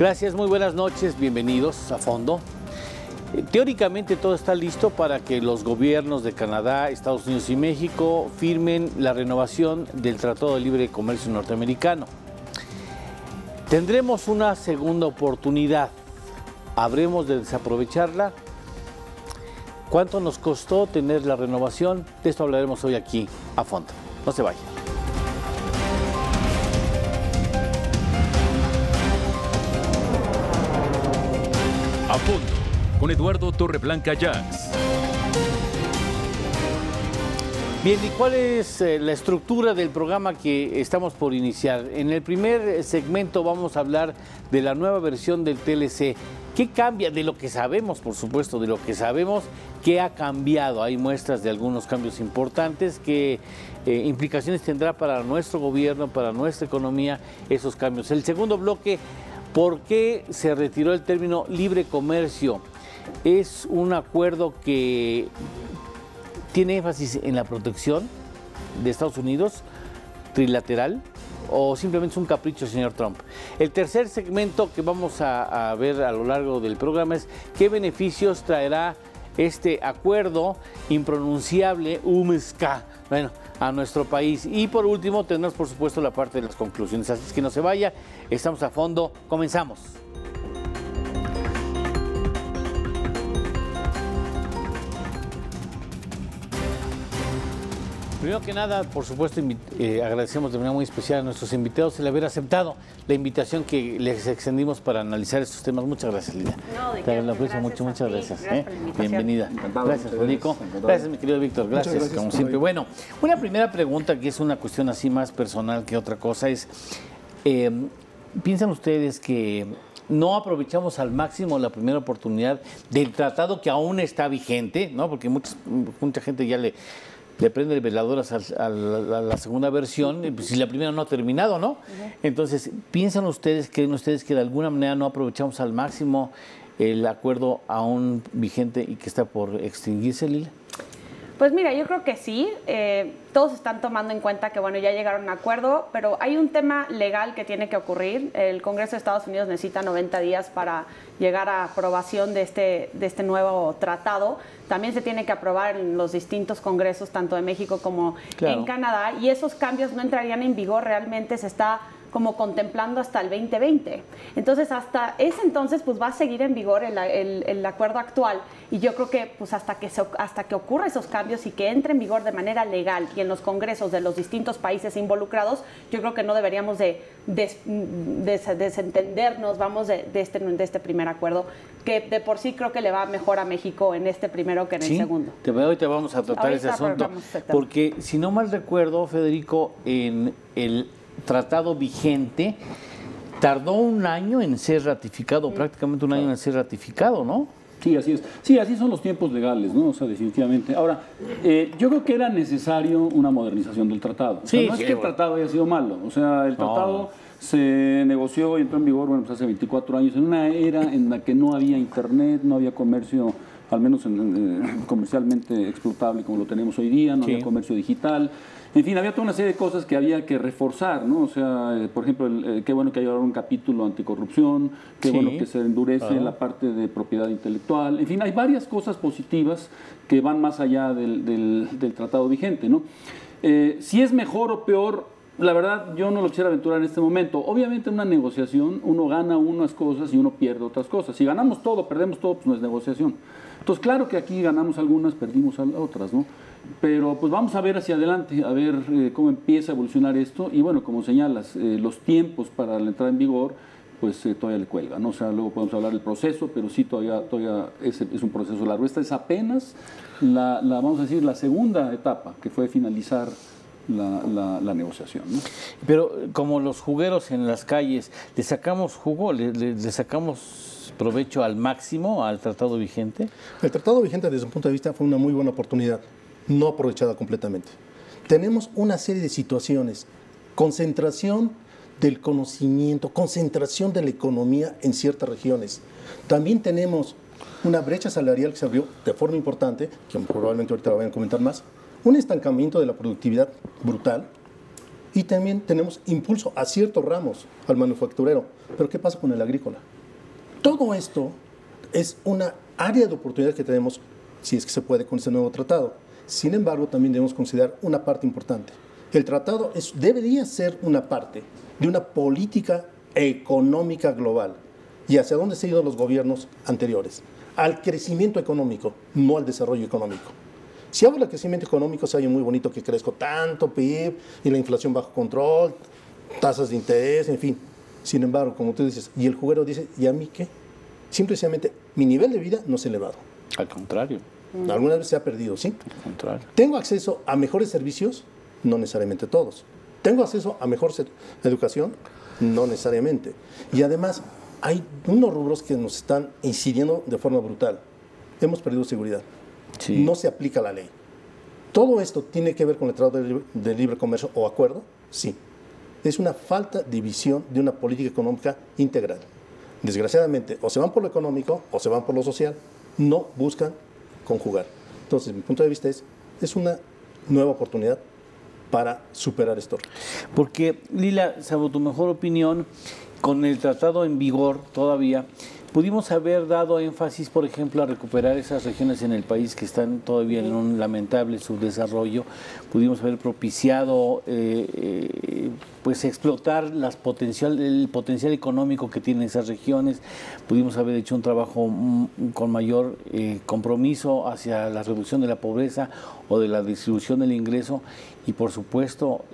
Gracias, muy buenas noches, bienvenidos a Fondo. Teóricamente todo está listo para que los gobiernos de Canadá, Estados Unidos y México firmen la renovación del Tratado de Libre Comercio norteamericano. Tendremos una segunda oportunidad. ¿Habremos de desaprovecharla? ¿Cuánto nos costó tener la renovación? De esto hablaremos hoy aquí a fondo. No se vayan. A fondo, con Eduardo Torreblanca Jacks. Bien, ¿y cuál es la estructura del programa que estamos por iniciar? En el primer segmento vamos a hablar de la nueva versión del TLC. ¿Qué cambia? De lo que sabemos, por supuesto, de lo que sabemos, ¿qué ha cambiado? Hay muestras de algunos cambios importantes. ¿Qué implicaciones tendrá para nuestro gobierno, para nuestra economía esos cambios? El segundo bloque, ¿por qué se retiró el término libre comercio? Es un acuerdo que tiene énfasis en la protección de Estados Unidos, trilateral, o simplemente es un capricho, señor Trump. El tercer segmento que vamos a ver a lo largo del programa es qué beneficios traerá este acuerdo impronunciable, UMSCA, bueno, a nuestro país. Y por último tendremos, por supuesto, la parte de las conclusiones. Así es que no se vaya, estamos a fondo, comenzamos. Primero que nada, por supuesto, agradecemos de manera muy especial a nuestros invitados el haber aceptado la invitación que les extendimos para analizar estos temas. Muchas gracias, Lida. No, te lo aprecio mucho, muchas gracias. Bienvenida. Gracias, Federico. Gracias, mi querido Víctor. Gracias, como siempre. Bueno, una primera pregunta que es una cuestión así más personal que otra cosa es, ¿piensan ustedes que no aprovechamos al máximo la primera oportunidad del tratado que aún está vigente, ¿no? Porque mucha gente ya le prende veladoras a la segunda versión, pues si la primera no ha terminado, ¿no? Entonces, ¿creen ustedes que de alguna manera no aprovechamos al máximo el acuerdo aún vigente y que está por extinguirse, Lila? Pues mira, yo creo que sí. Todos están tomando en cuenta que, bueno, ya llegaron a un acuerdo, pero hay un tema legal que tiene que ocurrir. El Congreso de Estados Unidos necesita 90 días para llegar a aprobación de este nuevo tratado. También se tiene que aprobar en los distintos congresos, tanto de México como en Canadá, y esos cambios no entrarían en vigor, realmente se está como contemplando hasta el 2020. Entonces, hasta ese entonces, pues va a seguir en vigor el acuerdo actual. Y yo creo que pues hasta que ocurra esos cambios y que entre en vigor de manera legal y en los congresos de los distintos países involucrados, yo creo que no deberíamos desentendernos, vamos, de este primer acuerdo, que de por sí creo que le va mejor a México en este primero que en el segundo. Hoy te vamos a tratar ese asunto, porque si no mal recuerdo, Federico, en el tratado vigente tardó un año en ser ratificado, prácticamente un año en ser ratificado, ¿no? Sí, así es. Sí, así son los tiempos legales, ¿no? O sea, definitivamente. Ahora, yo creo que era necesario una modernización del tratado. O sea, no es que el tratado haya sido malo. O sea, el tratado se negoció y entró en vigor, bueno, pues hace 24 años, en una era en la que no había internet, no había comercio, al menos comercialmente explotable como lo tenemos hoy día, no había comercio digital. En fin, había toda una serie de cosas que había que reforzar, ¿no? O sea, por ejemplo, qué bueno que haya ahora un capítulo anticorrupción, qué bueno que se endurece la parte de propiedad intelectual. En fin, hay varias cosas positivas que van más allá del tratado vigente, ¿no? Si es mejor o peor, la verdad, yo no lo quisiera aventurar en este momento. Obviamente en una negociación uno gana unas cosas y uno pierde otras cosas. Si ganamos todo, perdemos todo, pues no es negociación. Entonces, claro que aquí ganamos algunas, perdimos otras, ¿no? Pero pues vamos a ver hacia adelante, a ver cómo empieza a evolucionar esto. Y bueno, como señalas, los tiempos para la entrada en vigor, pues todavía le cuelgan, ¿no? O sea, luego podemos hablar del proceso, pero sí, todavía es un proceso largo. Esta es apenas vamos a decir, la segunda etapa, que fue finalizar la negociación, ¿no? Pero como los jugueros en las calles, ¿le sacamos jugo, le sacamos provecho al máximo al tratado vigente? El tratado vigente, desde un punto de vista, fue una muy buena oportunidad, no aprovechada completamente. Tenemos una serie de situaciones, concentración del conocimiento, concentración de la economía en ciertas regiones. También tenemos una brecha salarial que se abrió de forma importante, que probablemente ahorita lo vayan a comentar más, un estancamiento de la productividad brutal, Y también tenemos impulso a ciertos ramos, al manufacturero. Pero ¿qué pasa con el agrícola? Todo esto es una área de oportunidad que tenemos, si es que se puede, con este nuevo tratado. Sin embargo, también debemos considerar una parte importante. El tratado debería ser una parte de una política económica global. ¿Y hacia dónde se han ido los gobiernos anteriores? Al crecimiento económico, no al desarrollo económico. Si hablo de crecimiento económico, se oye muy bonito que crezco tanto PIB y la inflación bajo control, tasas de interés, en fin. Sin embargo, como tú dices, y el juguero dice, ¿y a mí qué? Simplemente mi nivel de vida no se ha elevado. Al contrario. Algunas veces se ha perdido, ¿sí? Al contrario. ¿Tengo acceso a mejores servicios? No necesariamente todos. ¿Tengo acceso a mejor educación? No necesariamente. Y además, hay unos rubros que nos están incidiendo de forma brutal. Hemos perdido seguridad. Sí. No se aplica la ley. ¿Todo esto tiene que ver con el Tratado de Libre Comercio o acuerdo? Sí. Es una falta de visión de una política económica integral. Desgraciadamente, o se van por lo económico o se van por lo social. No buscan conjugar. Entonces, mi punto de vista es una nueva oportunidad para superar esto. Porque, Lila, salvo tu mejor opinión, con el tratado en vigor todavía, pudimos haber dado énfasis, por ejemplo, a recuperar esas regiones en el país que están todavía en un lamentable subdesarrollo. Pudimos haber propiciado pues explotar el potencial económico que tienen esas regiones. Pudimos haber hecho un trabajo con mayor compromiso hacia la reducción de la pobreza o de la distribución del ingreso. Y por supuesto,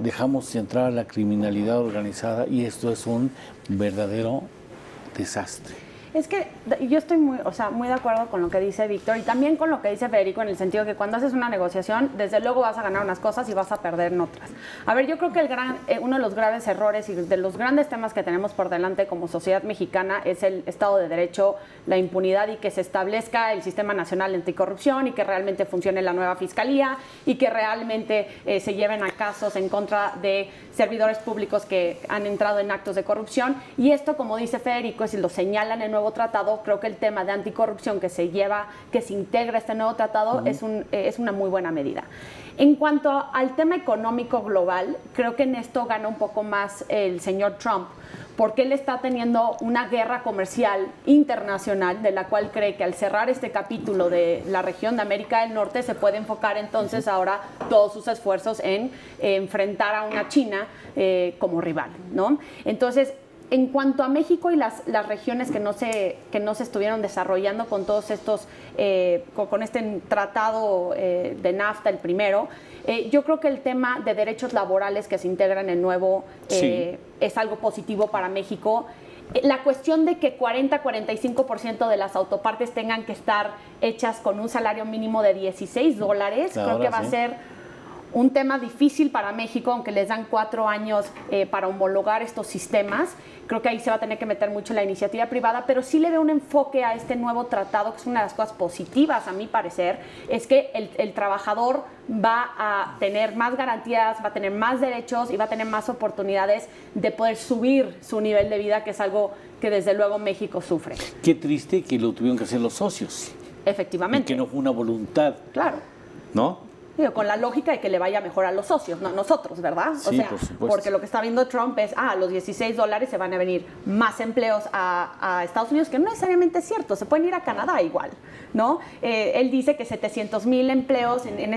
dejamos entrar a la criminalidad organizada y esto es un verdadero desastre. Es que yo estoy muy de acuerdo con lo que dice Víctor y también con lo que dice Federico, en el sentido que cuando haces una negociación, desde luego vas a ganar unas cosas y vas a perder en otras. A ver, yo creo que uno de los graves errores y de los grandes temas que tenemos por delante como sociedad mexicana es el Estado de Derecho, la impunidad y que se establezca el Sistema Nacional Anticorrupción y que realmente funcione la nueva Fiscalía y que realmente se lleven a casos en contra de servidores públicos que han entrado en actos de corrupción. Y esto, como dice Federico, si lo señalan en el nuevo tratado, creo que el tema de anticorrupción que se integra este nuevo tratado es una muy buena medida. En cuanto al tema económico global, creo que en esto gana un poco más el señor Trump, porque él está teniendo una guerra comercial internacional de la cual cree que al cerrar este capítulo de la región de América del Norte se puede enfocar entonces ahora todos sus esfuerzos en enfrentar a una China como rival, ¿no? Entonces, en cuanto a México y las regiones que no se estuvieron desarrollando con todos estos, con este tratado de NAFTA, el primero, yo creo que el tema de derechos laborales que se integran en el nuevo es algo positivo para México. La cuestión de que 40-45% de las autopartes tengan que estar hechas con un salario mínimo de $16, creo que va a ser un tema difícil para México, aunque les dan 4 años para homologar estos sistemas. Creo que ahí se va a tener que meter mucho la iniciativa privada, pero sí le veo un enfoque a este nuevo tratado, que es una de las cosas positivas, a mi parecer, es que el trabajador va a tener más garantías, va a tener más derechos y va a tener más oportunidades de poder subir su nivel de vida, que es algo que desde luego México sufre. Qué triste que lo tuvieron que hacer los socios. Efectivamente. Y que no fue una voluntad. Claro. ¿No? Digo, con la lógica de que le vaya mejor a los socios, no a nosotros, ¿verdad? Sí, o sea, por supuesto. Porque lo que está viendo Trump es, los $16 se van a venir más empleos a Estados Unidos, que no necesariamente es cierto, se pueden ir a Canadá igual, ¿no? Él dice que 700,000 empleos en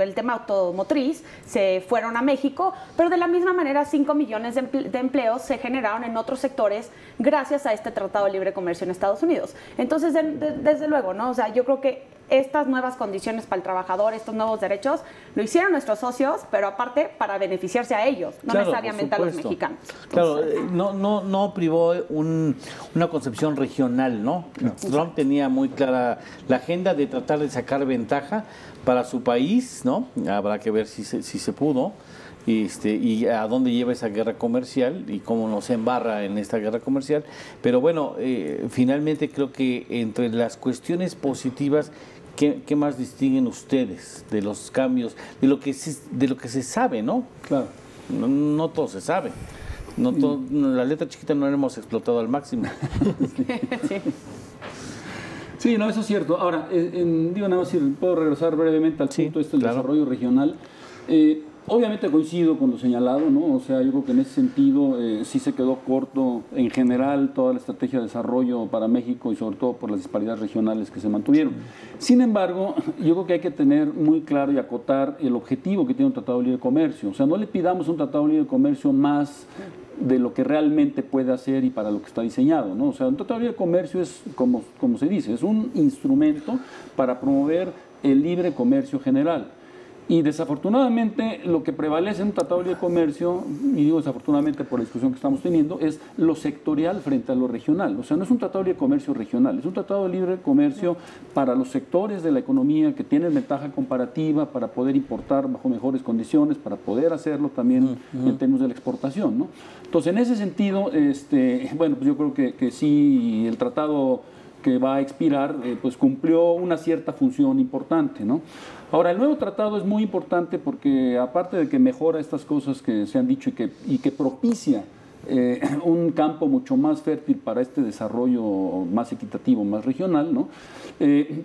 el tema automotriz se fueron a México, pero de la misma manera 5 millones de empleos se generaron en otros sectores gracias a este Tratado de Libre Comercio en Estados Unidos. Entonces, desde luego, ¿no? O sea, yo creo que estas nuevas condiciones para el trabajador, estos nuevos derechos, lo hicieron nuestros socios, pero aparte para beneficiarse a ellos, no necesariamente a los mexicanos. Claro, no privó una concepción regional, ¿no? Trump tenía muy clara la agenda de tratar de sacar ventaja para su país, ¿no? Habrá que ver si se pudo. Y a dónde lleva esa guerra comercial y cómo nos embarra en esta guerra comercial. Pero bueno, finalmente creo que entre las cuestiones positivas, ¿qué más distinguen ustedes de los cambios, de lo que se sabe, ¿no? Claro. No todo se sabe. La letra chiquita no la hemos explotado al máximo. Sí, no, eso es cierto. Ahora, nada más, puedo regresar brevemente al punto del desarrollo regional. Obviamente coincido con lo señalado, ¿no? O sea, yo creo que en ese sentido sí se quedó corto en general toda la estrategia de desarrollo para México y sobre todo por las disparidades regionales que se mantuvieron. Sin embargo, yo creo que hay que tener muy claro y acotar el objetivo que tiene un tratado de libre comercio. O sea, no le pidamos un tratado de libre comercio más de lo que realmente puede hacer y para lo que está diseñado, ¿no? O sea, un tratado de libre comercio es, como se dice, es un instrumento para promover el libre comercio general. Y desafortunadamente lo que prevalece en un tratado de libre comercio, y digo desafortunadamente por la discusión que estamos teniendo, es lo sectorial frente a lo regional. O sea, no es un tratado de libre comercio regional, es un tratado de libre comercio para los sectores de la economía que tienen ventaja comparativa para poder importar bajo mejores condiciones, para poder hacerlo también en términos de la exportación, ¿no? Entonces, en ese sentido, bueno, pues yo creo que sí, el tratado que va a expirar, pues cumplió una cierta función importante, ¿no? Ahora, el nuevo tratado es muy importante porque, aparte de que mejora estas cosas que se han dicho y que propicia un campo mucho más fértil para este desarrollo más equitativo, más regional, ¿no?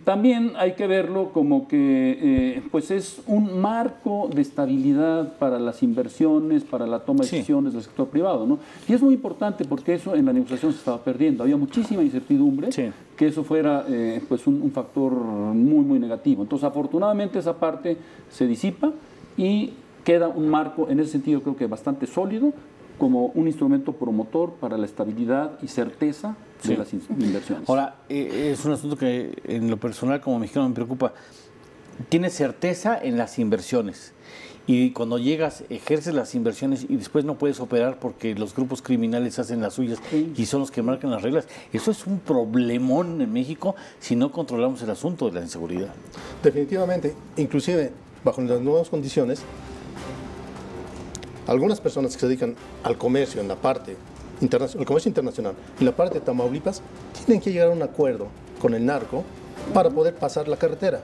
También hay que verlo como que pues es un marco de estabilidad para las inversiones, para la toma de decisiones del sector privado, ¿no? Y es muy importante porque eso en la negociación se estaba perdiendo. Había muchísima incertidumbre, que eso fuera pues un factor muy, muy negativo. Entonces, afortunadamente esa parte se disipa y queda un marco, en ese sentido creo que bastante sólido, como un instrumento promotor para la estabilidad y certeza de las inversiones. Ahora, es un asunto que en lo personal como mexicano me preocupa. Tienes certeza en las inversiones y cuando llegas ejerces las inversiones y después no puedes operar porque los grupos criminales hacen las suyas y son los que marcan las reglas. Eso es un problemón en México si no controlamos el asunto de la inseguridad. Definitivamente, inclusive bajo las nuevas condiciones, algunas personas que se dedican al comercio en la parte internacional, el comercio internacional, en la parte de Tamaulipas, tienen que llegar a un acuerdo con el narco para poder pasar la carretera.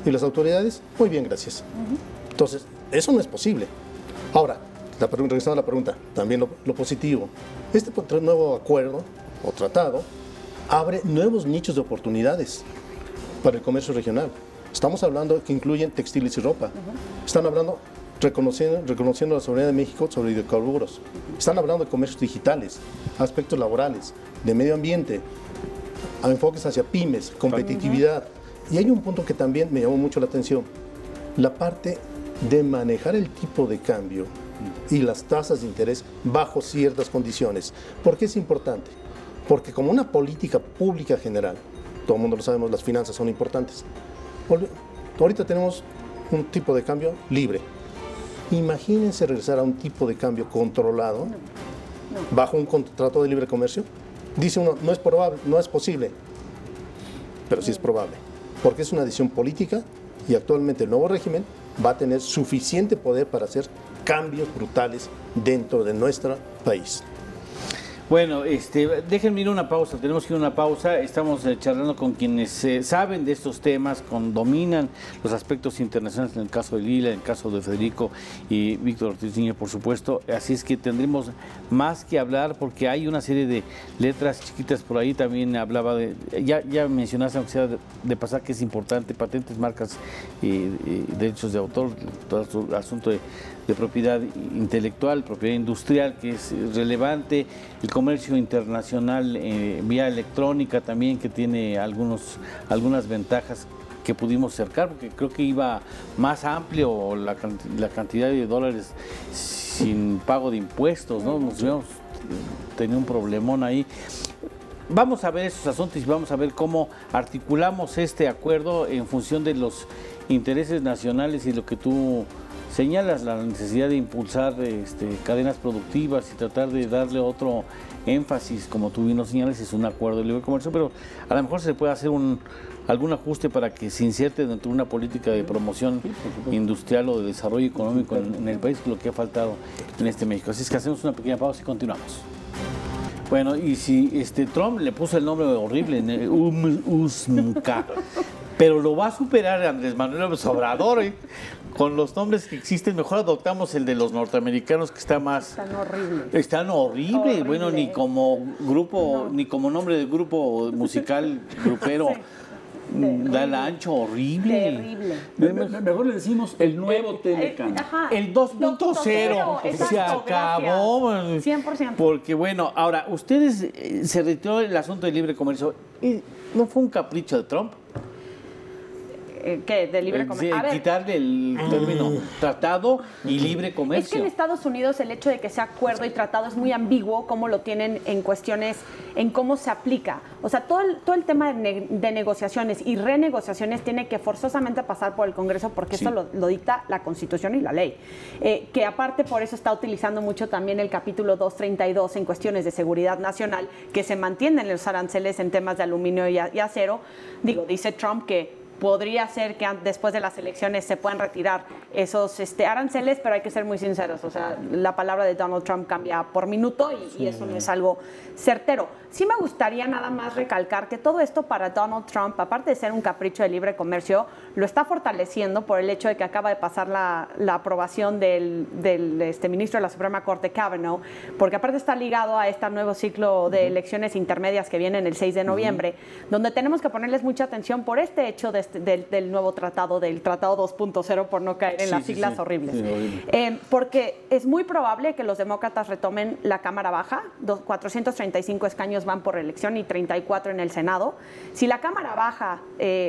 Y las autoridades, muy bien, gracias. Entonces, eso no es posible. Ahora, regresando a la pregunta, también lo positivo. Este nuevo acuerdo o tratado abre nuevos nichos de oportunidades para el comercio regional. Estamos hablando que incluyen textiles y ropa. Están hablando reconociendo la soberanía de México sobre hidrocarburos. Están hablando de comercios digitales, aspectos laborales, de medio ambiente, enfoques hacia pymes, competitividad. Y hay un punto que también me llamó mucho la atención, la parte de manejar el tipo de cambio y las tasas de interés bajo ciertas condiciones. ¿Por qué es importante? Porque como una política pública general, todo el mundo lo sabemos, las finanzas son importantes. Ahorita tenemos un tipo de cambio libre. Imagínense regresar a un tipo de cambio controlado bajo un contrato de libre comercio. Dice uno, no es probable, no es posible, pero sí es probable, porque es una decisión política y actualmente el nuevo régimen va a tener suficiente poder para hacer cambios brutales dentro de nuestro país. Bueno, déjenme ir a una pausa, tenemos que ir a una pausa, estamos charlando con quienes saben de estos temas, dominan los aspectos internacionales, en el caso de Lila, en el caso de Federico y Víctor Ortiz Niño, por supuesto, así es que tendremos más que hablar porque hay una serie de letras chiquitas por ahí, también hablaba de, ya mencionaste, aunque sea de pasar que es importante, patentes, marcas y derechos de autor, todo el asunto de propiedad intelectual, propiedad industrial, que es relevante, el comercio internacional vía electrónica también, que tiene algunas ventajas que pudimos cercar, porque creo que iba más amplio la cantidad de dólares sin pago de impuestos, ¿no? Nos habíamos tenido un problemón ahí. Vamos a ver esos asuntos y vamos a ver cómo articulamos este acuerdo en función de los intereses nacionales y lo que tú señalas, la necesidad de impulsar cadenas productivas y tratar de darle otro énfasis, como tú bien lo señalas, es un acuerdo de libre comercio, pero a lo mejor se puede hacer algún ajuste para que se inserte dentro de una política de promoción industrial o de desarrollo económico en el país, lo que ha faltado en México. Así es que hacemos una pequeña pausa y continuamos. Bueno, y si Trump le puso el nombre horrible, USMCA, pero lo va a superar Andrés Manuel López Obrador, con los nombres que existen, mejor adoptamos el de los norteamericanos, que está más... Están horrible. Bueno, ni como grupo, ni como nombre de grupo musical, grupero. Da el ancho horrible. Terrible. Mejor le decimos el nuevo Telecán. El 2.0 se acabó. 100%. Porque bueno, ahora, ustedes se retiró el asunto del libre comercio. ¿No fue un capricho de Trump? ¿Qué? ¿De libre comercio? Sí, quitarle el término tratado y libre comercio. Es que en Estados Unidos el hecho de que sea acuerdo y tratado es muy ambiguo, como lo tienen en cuestiones, en cómo se aplica. O sea, todo el tema de negociaciones y renegociaciones tiene que forzosamente pasar por el Congreso porque eso lo dicta la Constitución y la ley. Que aparte por eso está utilizando mucho también el capítulo 232 en cuestiones de seguridad nacional, que se mantienen los aranceles en temas de aluminio y acero. Dice Trump que podría ser que después de las elecciones se puedan retirar esos aranceles, pero hay que ser muy sinceros. O sea, la palabra de Donald Trump cambia por minuto y eso no es algo certero. Sí me gustaría nada más recalcar que todo esto para Donald Trump, aparte de ser un capricho de libre comercio, lo está fortaleciendo por el hecho de que acaba de pasar la aprobación del ministro de la Suprema Corte, Kavanaugh, porque aparte está ligado a este nuevo ciclo de elecciones intermedias que viene el 6 de noviembre, donde tenemos que ponerles mucha atención por este hecho del nuevo tratado, del tratado 2.0, por no caer en las siglas horribles. Porque es muy probable que los demócratas retomen la Cámara Baja, 435 escaños van por reelección y 34 en el Senado. Si la Cámara Baja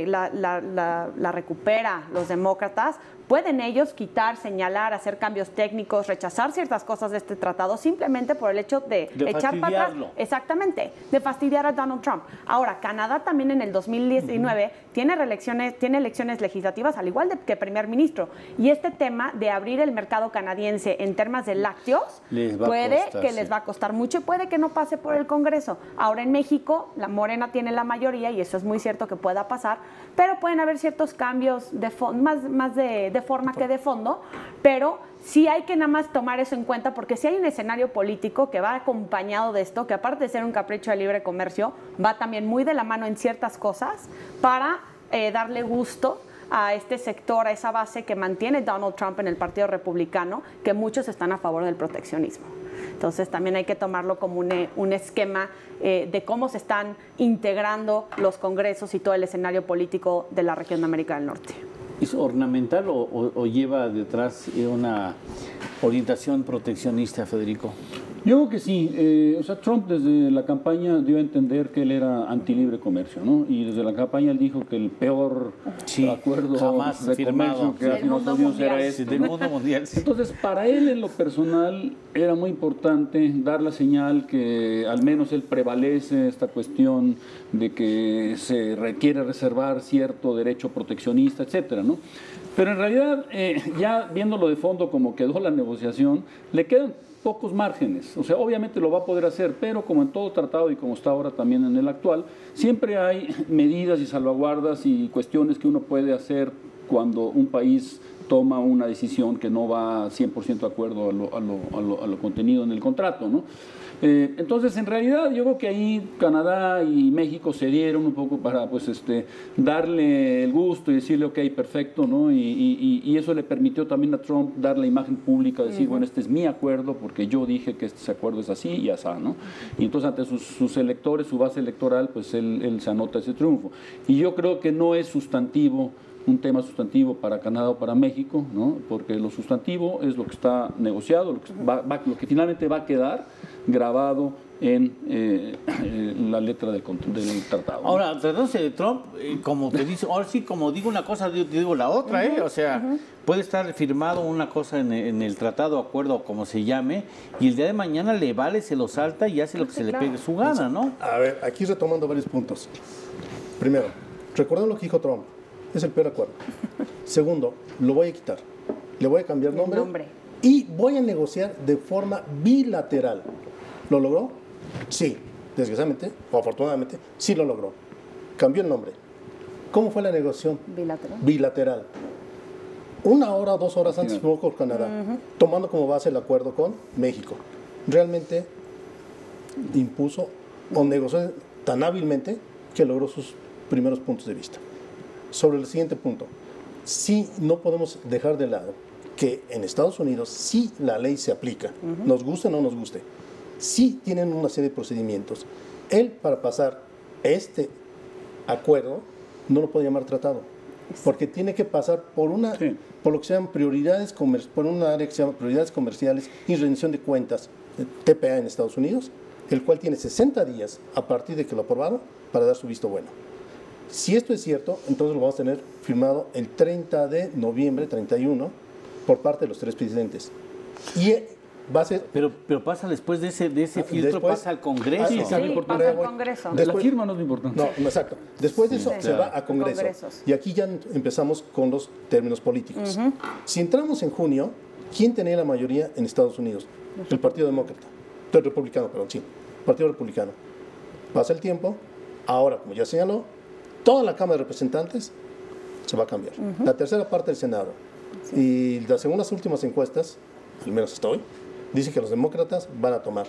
la recupera los demócratas, pueden ellos quitar, señalar, hacer cambios técnicos, rechazar ciertas cosas de este tratado simplemente por el hecho de echar para atrás. Exactamente, de fastidiar a Donald Trump. Ahora, Canadá también en el 2019 tiene elecciones legislativas, al igual que primer ministro. Y este tema de abrir el mercado canadiense en temas de lácteos les va a costar mucho y puede que no pase por el Congreso. Ahora en México, la Morena tiene la mayoría y eso es muy cierto que pueda pasar, pero pueden haber ciertos cambios más de forma que de fondo, pero sí hay que nada más tomar eso en cuenta porque sí hay un escenario político que va acompañado de esto, que aparte de ser un capricho de libre comercio, va también muy de la mano en ciertas cosas para darle gusto a este sector, a esa base que mantiene Donald Trump en el Partido Republicano, que muchos están a favor del proteccionismo. Entonces también hay que tomarlo como un esquema de cómo se están integrando los congresos y todo el escenario político de la región de América del Norte. ¿Es ornamental o lleva detrás una orientación proteccionista, Federico? Yo creo que sí. O sea, Trump desde la campaña dio a entender que él era anti-libre comercio, ¿no? Y desde la campaña él dijo que el peor acuerdo jamás de firmado comercio que ha firmado Estados Unidos era este, del mundo mundial. Sí. Entonces, para él en lo personal era muy importante dar la señal que al menos él prevalece esta cuestión de que se requiere reservar cierto derecho proteccionista, etcétera, ¿no? Pero en realidad, ya viéndolo de fondo como quedó la negociación, le quedan pocos márgenes. O sea, obviamente lo va a poder hacer, pero como en todo tratado y como está ahora también en el actual, siempre hay medidas y salvaguardas y cuestiones que uno puede hacer cuando un país toma una decisión que no va 100% de acuerdo a lo contenido en el contrato, ¿no? Entonces, en realidad, yo creo que ahí Canadá y México se dieron un poco para darle el gusto y decirle, ok, perfecto, ¿no? Y eso le permitió también a Trump dar la imagen pública, decir, bueno, este es mi acuerdo porque yo dije que este acuerdo es así y así, ¿no? Y entonces ante sus electores, su base electoral, pues él se anota ese triunfo. Y yo creo que no es sustantivo, un tema sustantivo para Canadá o para México, ¿no? Porque lo sustantivo es lo que está negociado, lo que finalmente va a quedar grabado en la letra del tratado. Ahora, tratándose de Trump, como te dice, ahora sí, como digo una cosa, digo la otra, o sea, puede estar firmado una cosa en el tratado, acuerdo, o como se llame, y el día de mañana le vale, se lo salta y hace lo que se le pegue su gana, ¿no? A ver, aquí retomando varios puntos. Primero, recuerden lo que dijo Trump. Es el peor acuerdo. Segundo, lo voy a quitar. Le voy a cambiar nombre. Y voy a negociar de forma bilateral. ¿Lo logró? Sí. Desgraciadamente, o afortunadamente, sí lo logró. Cambió el nombre. ¿Cómo fue la negociación? Bilateral. 1 hora o 2 horas antes firmó con Canadá, tomando como base el acuerdo con México. Realmente impuso o negoció tan hábilmente que logró sus primeros puntos de vista. Sobre el siguiente punto, sí no podemos dejar de lado que en Estados Unidos sí la ley se aplica, nos guste o no nos guste, sí tienen una serie de procedimientos. Él, para pasar este acuerdo, no lo puede llamar tratado, porque tiene que pasar por por lo que se llaman prioridades, por una área que se llama prioridades comerciales y rendición de cuentas, TPA en Estados Unidos, el cual tiene 60 días a partir de que lo aprobaron para dar su visto bueno. Si esto es cierto, entonces lo vamos a tener firmado el 30 de noviembre, 31, por parte de los 3 presidentes. Y va a ser... Pero pasa después de ese filtro, pasa al Congreso. Sí, pasa al Congreso. La firma no es lo importante. No, exacto. Después de eso se va a Congreso. Y aquí ya empezamos con los términos políticos. Si entramos en junio, ¿quién tenía la mayoría en Estados Unidos? El Partido Demócrata. El Republicano, perdón, sí. El Partido Republicano. Pasa el tiempo. Ahora, como ya señaló, toda la Cámara de Representantes se va a cambiar. La tercera parte del Senado. Y según las últimas encuestas, al menos hasta hoy, dice que los demócratas van a tomar.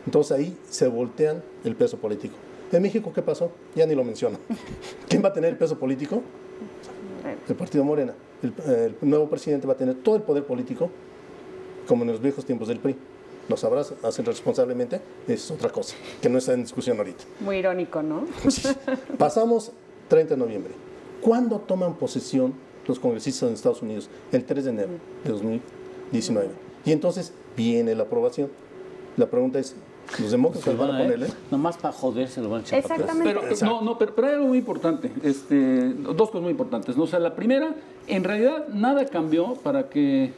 Entonces ahí se voltean el peso político. En México, ¿qué pasó? Ya ni lo menciono. ¿Quién va a tener el peso político? El Partido Morena. El nuevo presidente va a tener todo el poder político, como en los viejos tiempos del PRI. Lo sabrás hacer responsablemente, es otra cosa, que no está en discusión ahorita. Muy irónico, ¿no? Pasamos 30 de noviembre. ¿Cuándo toman posesión los congresistas en Estados Unidos? El 3 de enero de 2019. Y entonces viene la aprobación. La pregunta es, ¿los demócratas van a ponerle? Nomás para joder se lo van a echar. Exactamente. Pero hay algo muy importante, dos cosas muy importantes, ¿no? O sea, la primera, en realidad nada cambió para que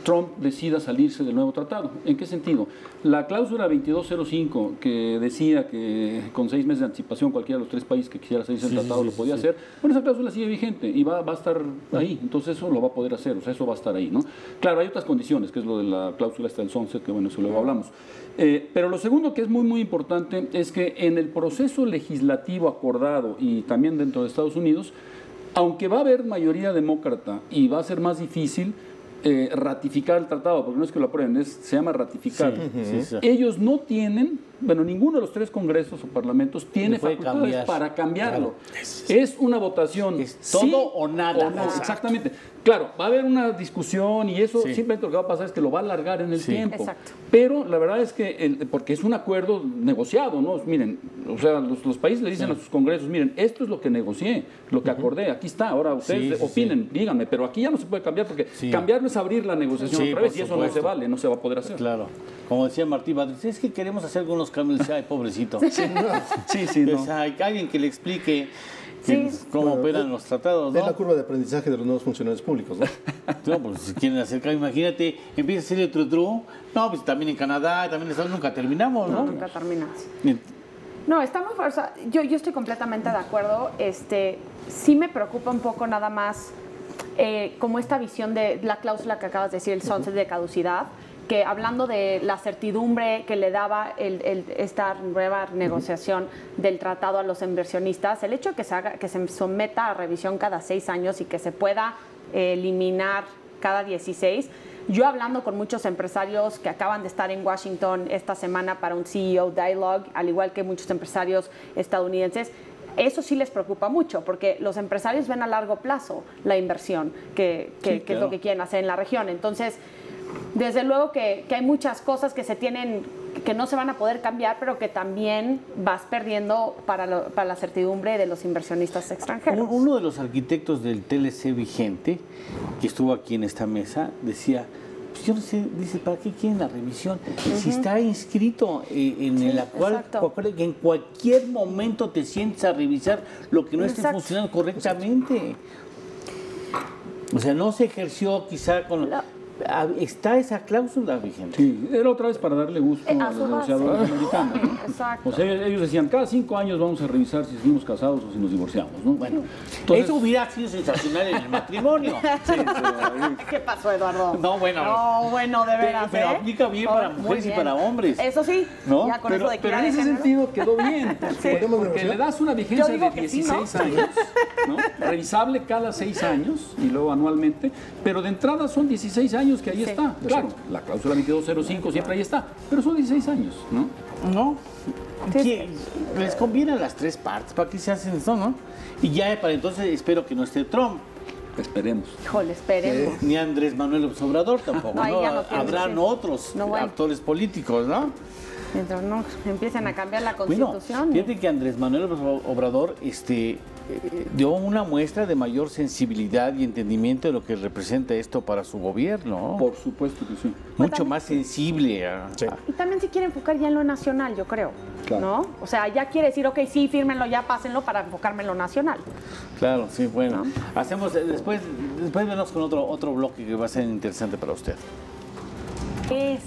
Trump decida salirse del nuevo tratado. ¿En qué sentido? La cláusula 2205, que decía que con 6 meses de anticipación cualquiera de los 3 países que quisiera salirse del tratado lo podía hacer, bueno, esa cláusula sigue vigente y va a estar ahí, entonces eso lo va a poder hacer, o sea, eso va a estar ahí, ¿no? Claro, hay otras condiciones, que es lo de la cláusula del sunset, que bueno, eso luego hablamos. Pero lo segundo que es muy, muy importante es que en el proceso legislativo acordado y también dentro de Estados Unidos, aunque va a haber mayoría demócrata y va a ser más difícil ratificar el tratado, porque no es que lo aprueben, se llama ratificar. Ellos no tienen, bueno, ninguno de los 3 congresos o parlamentos tiene facultades para cambiarlo. Claro. Es una votación. Es todo o nada. Exactamente. Claro, va a haber una discusión y eso simplemente lo que va a pasar es que lo va a alargar en el tiempo. Exacto. Pero la verdad es que, porque es un acuerdo negociado, ¿no? Miren, o sea, los países le dicen a sus congresos, miren, esto es lo que negocié, lo que acordé, aquí está, ahora ustedes opinen, díganme, pero aquí ya no se puede cambiar, porque cambiarlo es abrir la negociación otra vez y eso no se vale, no se va a poder hacer. Claro. Como decía Martí Batres, es que queremos hacer algunos cambios, ay, pobrecito. Hay alguien que le explique cómo operan los tratados, ¿no? Es la curva de aprendizaje de los nuevos funcionarios públicos, ¿no? No, pues si quieren acercar, imagínate, empieza a ser el tru-tru. No, pues también en Canadá, también en Estados Unidos, nunca terminamos, ¿no? Nunca terminamos. No, está muy fuerte. O sea, yo estoy completamente de acuerdo. Sí me preocupa un poco nada más como esta visión de la cláusula que acabas de decir, el sunset de caducidad, que hablando de la certidumbre que le daba esta nueva negociación del tratado a los inversionistas, el hecho de que se someta a revisión cada 6 años y que se pueda eliminar cada 16. Yo hablando con muchos empresarios que acaban de estar en Washington esta semana para un CEO Dialogue, al igual que muchos empresarios estadounidenses, eso sí les preocupa mucho, porque los empresarios ven a largo plazo la inversión, que es lo que quieren hacer en la región. Entonces, desde luego que hay muchas cosas que se tienen, que no se van a poder cambiar, pero que también vas perdiendo para la certidumbre de los inversionistas extranjeros. Uno de los arquitectos del TLC vigente, que estuvo aquí en esta mesa, decía, pues yo no sé, dice, ¿para qué quieren la revisión? Si está inscrito en el acuerdo, que en cualquier momento te sientes a revisar lo que no esté funcionando correctamente. O sea, no se ejerció quizá con... Está esa cláusula vigente. Sí, era otra vez para darle gusto a los negociadores americanos, ¿no? Exacto. O sea, ellos decían, cada 5 años vamos a revisar si seguimos casados o si nos divorciamos, ¿no? Bueno, entonces, eso hubiera sido sensacional en el matrimonio. ¿Qué pasó, Eduardo? No, bueno. No, bueno, de veras, pero aplica bien para mujeres y para hombres. Eso sí, ¿no? Ya con pero, eso de pero en ese sentido quedó bien, porque le das una vigencia de 16 años, ¿no? Revisable cada 6 años y luego anualmente, pero de entrada son 16 años que ahí está. Claro, la cláusula 2205 siempre ahí está, pero son 16 años, ¿no? No. Les conviene a las 3 partes, ¿para qué se hacen eso, no? Y ya para entonces espero que no esté Trump. Esperemos. Híjole, esperemos. Ni Andrés Manuel López Obrador tampoco, ¿no? Habrán otros actores políticos, ¿no? Mientras no empiecen a cambiar la Constitución. Bueno, fíjate que Andrés Manuel López Obrador dio una muestra de mayor sensibilidad y entendimiento de lo que representa esto para su gobierno. Por supuesto que sí. Mucho más sensible. Y también se quiere enfocar ya en lo nacional, yo creo. Claro. ¿No? O sea, ya quiere decir, ok, sí, fírmenlo, ya pásenlo para enfocarme en lo nacional. Claro, sí, bueno. Hacemos, después venimos con otro bloque que va a ser interesante para usted.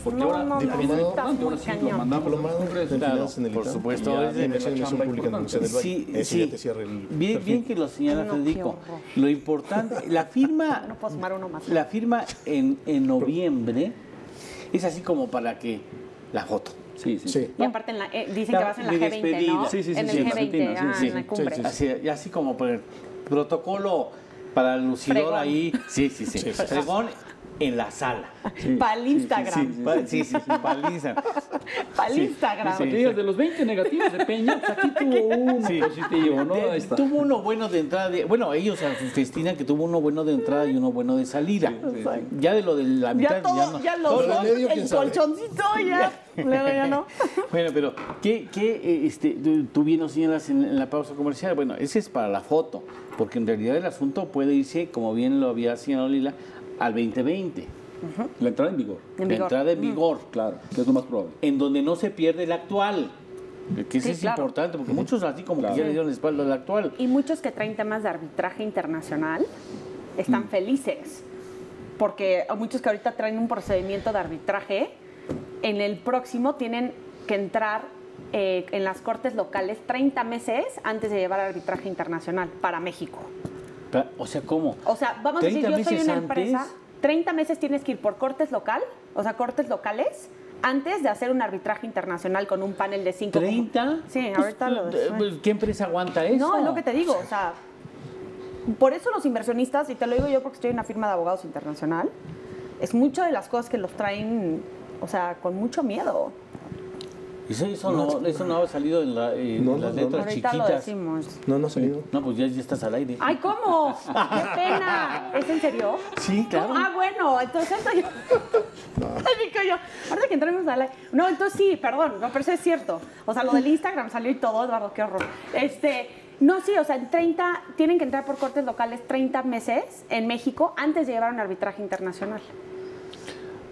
Porque ahora está muy ahora sí lo cañón. mandamos Diplomado al Congreso. en Claro, finanzas en el por ITAM. supuesto. Y ya Es de inversión y inversión pública en la Universidad del Valle. Sí, Ese ya te cierra el bien perfil. que lo señala No, qué Federico. horror. Lo importante, la firma, No puedo sumar uno más. la firma en noviembre es así como para que la foto. Sí. Sí. Y aparte dicen que vas en la De G20, despedida. ¿no? Sí, en sí, el en G20, Argentina, sí, en la cumbre. Así, y así como por el protocolo para el lucidor Fregón. ahí. Sí. Fregón en la sala. Para el Instagram. Sí, para el Instagram. Para el Instagram. Para que digas, de los 20 negativos de Peña, pues aquí tuvo uno positivo, ¿no? Ahí está. Tuvo uno bueno de entrada. Bueno, ellos festinan que tuvo uno bueno de entrada y uno bueno de salida. Ya de lo de la mitad Ya todo, no. ya Todo los lo dos, medio, ¿quién el sabe? colchoncito ya. Luego ya no. Bueno, pero tú bien lo señalas en la pausa comercial. Bueno, ese es para la foto, porque en realidad el asunto puede irse, como bien lo había señalado Lila, al 2020. La entrada en vigor. En La vigor. entrada en vigor, Claro, que es lo más probable. en donde no se pierde el actual. Que eso Sí, es claro. importante, porque muchos así como que ya le dieron la espalda al actual. Y muchos que traen temas de arbitraje internacional están felices. Porque muchos que ahorita traen un procedimiento de arbitraje, en el próximo tienen que entrar en las cortes locales 30 meses antes de llevar arbitraje internacional para México. O sea, ¿cómo? O sea, vamos a decir, 30 yo soy meses una antes. empresa, 30 meses tienes que ir por cortes cortes locales, antes de hacer un arbitraje internacional con un panel de 5. ¿30? Sí, ahorita lo Pues, ¿qué empresa aguanta eso? No, es lo que te digo, o sea, por eso los inversionistas, y te lo digo yo porque estoy en una firma de abogados internacional, es mucho de las cosas que los traen, o sea, con mucho miedo. Eso no ha salido en las letras Ahorita lo chiquitas. decimos. No ha salido. No, pues ya estás al aire. ¡Ay, cómo! ¡Qué pena! ¿Es en serio? Sí, claro. Ah, bueno, entonces yo... Ay, digo yo, ahorita que entremos a la... No, entonces sí, perdón, no, pero eso es cierto. O sea, lo del Instagram salió y todo, Eduardo, qué horror. No, sí, o sea, tienen que entrar por cortes locales 30 meses en México antes de llevar un arbitraje internacional.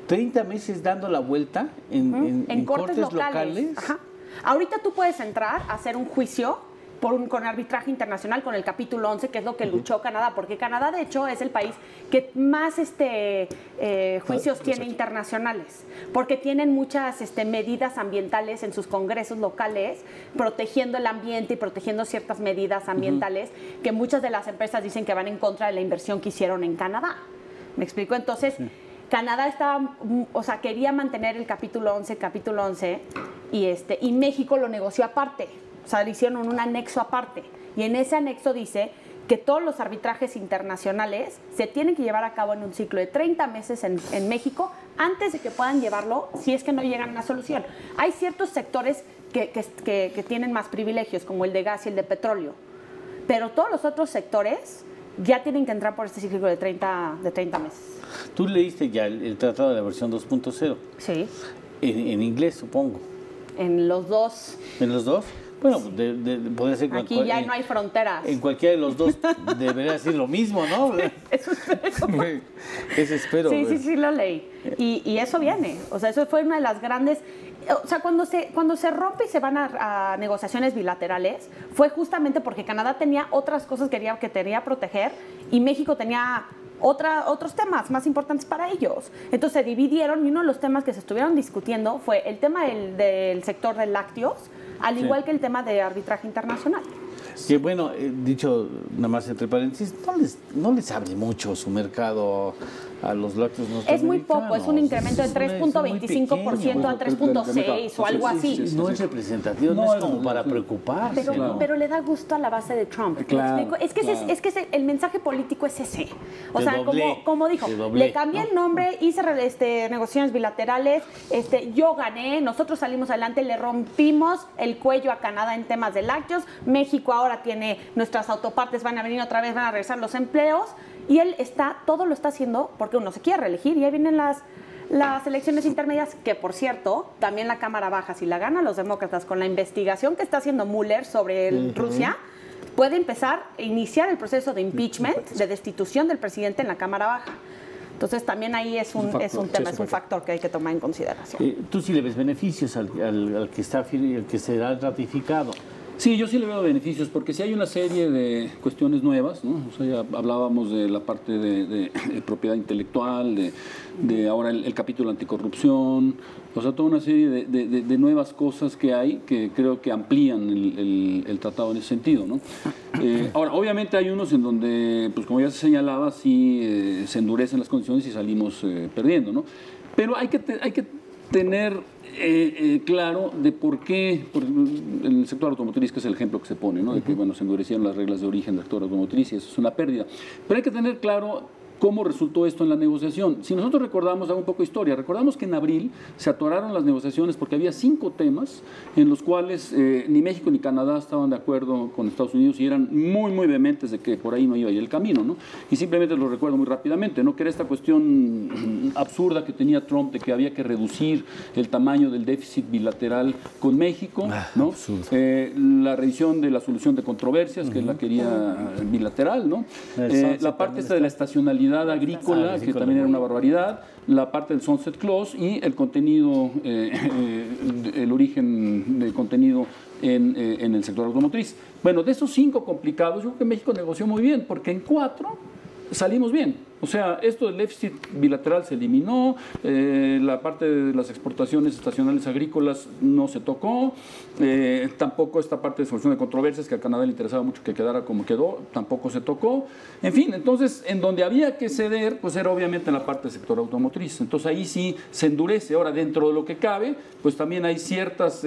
30 meses dando la vuelta en cortes locales. Ajá. Ahorita tú puedes entrar a hacer un juicio con arbitraje internacional con el capítulo 11, que es lo que luchó Canadá, porque Canadá, de hecho, es el país que más juicios tiene internacionales, porque tienen muchas medidas ambientales en sus congresos locales, protegiendo el ambiente y protegiendo ciertas medidas ambientales que muchas de las empresas dicen que van en contra de la inversión que hicieron en Canadá. ¿Me explico? Entonces... Sí. Canadá quería mantener el capítulo 11 y México lo negoció aparte, o sea, le hicieron un anexo aparte. Y en ese anexo dice que todos los arbitrajes internacionales se tienen que llevar a cabo en un ciclo de 30 meses en México antes de que puedan llevarlo si es que no llegan a una solución. Hay ciertos sectores que tienen más privilegios, como el de gas y el de petróleo, pero todos los otros sectores ya tienen que entrar por este ciclo de 30 meses. Tú leíste ya el tratado de la versión 2.0. Sí. En inglés, supongo. En los dos. ¿En los dos? Bueno, podría ser... Aquí ya no hay fronteras. En cualquiera de los dos debería decir lo mismo, ¿no? Eso espero. Eso espero. Sí, lo leí. Y eso viene. O sea, eso fue una de las grandes... O sea, cuando se rompe y se van a negociaciones bilaterales, fue justamente porque Canadá tenía otras cosas que quería proteger y México tenía otros temas más importantes para ellos. Entonces se dividieron y uno de los temas que se estuvieron discutiendo fue el tema del sector de lácteos, al igual que el tema de arbitraje internacional. Que bueno, dicho nada más entre paréntesis, no les abre mucho su mercado a los lácteos norteamericanos. Es muy poco, es un incremento de 3.25% a 3.6 o algo así. No es representativo, no es como para preocuparse. Pero le da gusto a la base de Trump. Claro, es que el mensaje político es ese. O sea, doblé, como dijo, le cambié el nombre, hice negociaciones bilaterales, yo gané, nosotros salimos adelante, le rompimos el cuello a Canadá en temas de lácteos, México ahora tiene nuestras autopartes, van a venir otra vez, van a regresar los empleos. Y él todo lo está haciendo porque uno se quiere reelegir y ahí vienen las las elecciones intermedias, que por cierto, también la Cámara Baja, si la ganan los demócratas con la investigación que está haciendo Mueller sobre Rusia, puede empezar a iniciar el proceso de impeachment, de destitución del presidente en la Cámara Baja. Entonces también ahí es un tema, es un factor que hay que tomar en consideración. ¿Tú sí le ves beneficios al que está el que será ratificado? Sí, yo sí le veo beneficios, porque si hay una serie de cuestiones nuevas, ¿no? O sea, ya hablábamos de la parte de propiedad intelectual, de ahora el capítulo anticorrupción, o sea, toda una serie de nuevas cosas que hay que creo que amplían el tratado en ese sentido, ¿no? Ahora, obviamente hay unos en donde, pues como ya se señalaba, sí se endurecen las condiciones y salimos perdiendo, ¿no? Pero hay que tener claro de por qué, en el sector automotriz, que es el ejemplo que se pone, ¿no? De que, bueno, se endurecieron las reglas de origen del sector automotriz y eso es una pérdida. Pero hay que tener claro cómo resultó esto en la negociación. Si nosotros recordamos, hago un poco de historia, recordamos que en abril se atoraron las negociaciones porque había 5 temas en los cuales ni México ni Canadá estaban de acuerdo con Estados Unidos y eran muy, muy vehementes de que por ahí no iba a ir el camino, ¿no? Y simplemente lo recuerdo muy rápidamente, ¿no? Que era esta cuestión absurda que tenía Trump de que había que reducir el tamaño del déficit bilateral con México, ¿no? La revisión de la solución de controversias, que él la quería bilateral, ¿no? La parte esta de la estacionalidad agrícola, que también era una barbaridad, la parte del Sunset Clause y el contenido, el origen del contenido en el sector automotriz. Bueno, de esos 5 complicados, yo creo que México negoció muy bien, porque en 4 salimos bien. O sea, esto del déficit bilateral se eliminó, la parte de las exportaciones estacionales agrícolas no se tocó, tampoco esta parte de solución de controversias que a Canadá le interesaba mucho que quedara como quedó, tampoco se tocó. En fin, entonces, en donde había que ceder, pues era obviamente en la parte del sector automotriz. Entonces ahí sí se endurece. Ahora, dentro de lo que cabe, pues también hay ciertas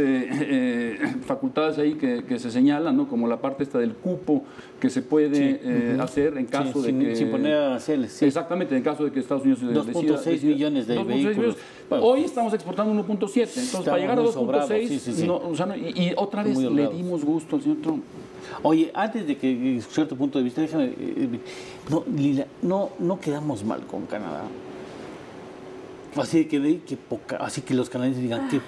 facultades ahí que se señalan, ¿no? Como la parte esta del cupo que se puede hacer en caso de que... Sin poner aranceles, sí. Exactamente, en caso de que Estados Unidos 2.6 millones de vehículos. Hoy estamos exportando 1.7, entonces para llegar a 2.6, no, o sea, y otra vez le dimos gusto al señor Trump. Oye, antes de que escuchar tu punto de vista, déjame, Lila, no quedamos mal con Canadá. Así que los canadienses digan qué